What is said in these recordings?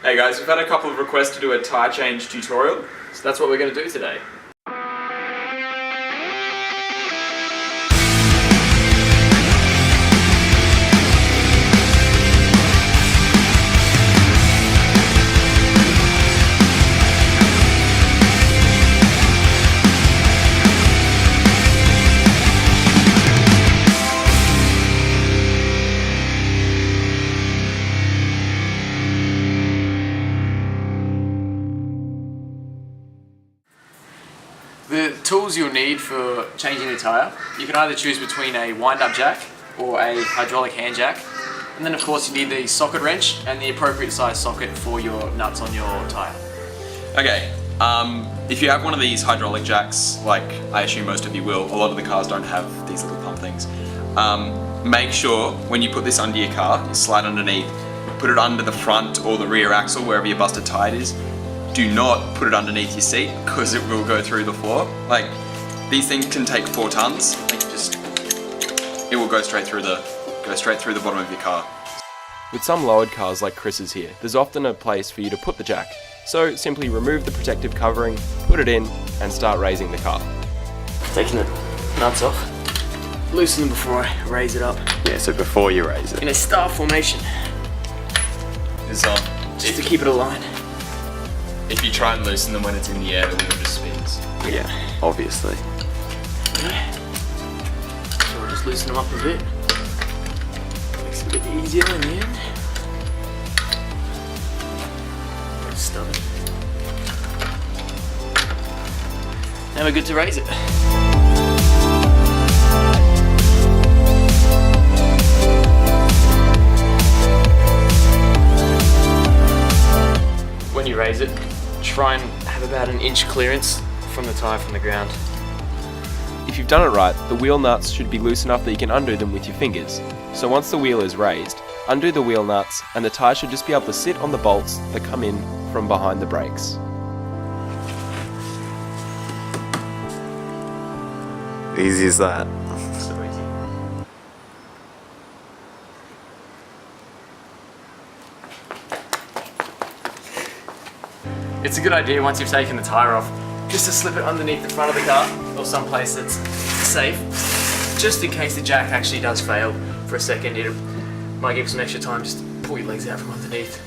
Hey guys, we've had a couple of requests to do a tyre change tutorial, so that's what we're going to do today. The tools you'll need for changing the tyre, you can either choose between a wind-up jack or a hydraulic hand jack. And then of course you need the socket wrench and the appropriate size socket for your nuts on your tyre. Okay, if you have one of these hydraulic jacks, like I assume most of you will, a lot of the cars don't have these little pump things. Make sure when you put this under your car, you slide underneath, put it under the front or the rear axle, wherever your busted tyre is. Do not put it underneath your seat because it will go through the floor. Like, these things can take 4 tons. Like, it will go straight through the bottom of your car. With some lowered cars like Chris's here, there's often a place for you to put the jack. So simply remove the protective covering, put it in, and start raising the car. Taking the nuts off. Loosen them before I raise it up. Yeah, so before you raise it. In a star formation. Just to keep it aligned. If you try and loosen them when it's in the air, the wheel just spins. Yeah, obviously. Okay. So we'll just loosen them up a bit. Makes it a bit easier in the end. Just stub it. Now we're good to raise it. When you raise it, try and have about an inch clearance from the tyre from the ground. If you've done it right, the wheel nuts should be loose enough that you can undo them with your fingers. So once the wheel is raised, undo the wheel nuts and the tyre should just be able to sit on the bolts that come in from behind the brakes. Easy as that. So easy. It's a good idea once you've taken the tyre off, just to slip it underneath the front of the car or someplace that's safe, just in case the jack actually does fail for a second. It might give some extra time just to pull your legs out from underneath.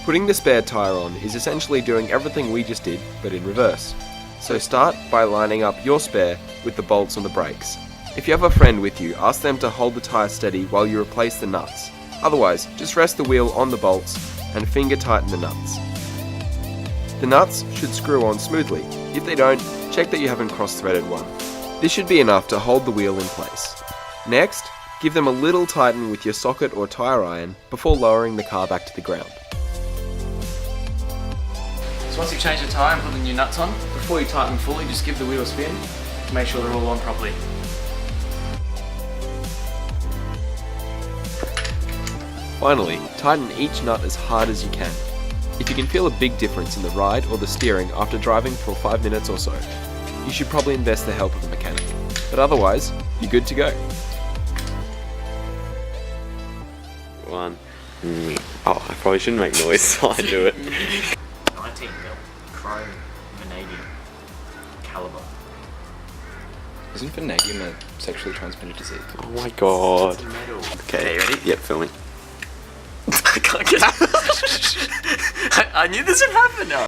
Putting the spare tyre on is essentially doing everything we just did, but in reverse. So start by lining up your spare with the bolts on the brakes. If you have a friend with you, ask them to hold the tyre steady while you replace the nuts. Otherwise, just rest the wheel on the bolts and finger tighten the nuts. The nuts should screw on smoothly. If they don't, check that you haven't cross-threaded one. This should be enough to hold the wheel in place. Next, give them a little tighten with your socket or tyre iron before lowering the car back to the ground. So once you've changed the tyre and put the new nuts on, before you tighten them fully, just give the wheel a spin to make sure they're all on properly. Finally, tighten each nut as hard as you can. If you can feel a big difference in the ride or the steering after driving for 5 minutes or so, you should probably invest the help of a mechanic. But otherwise, you're good to go. One. Oh, I probably shouldn't make noise, so I do it. 19 mil chrome vanadium caliber. Isn't vanadium a sexually transmitted disease? Oh my god. Metal. Okay, ready? Yep, filming. I can't get out. I knew this would happen now.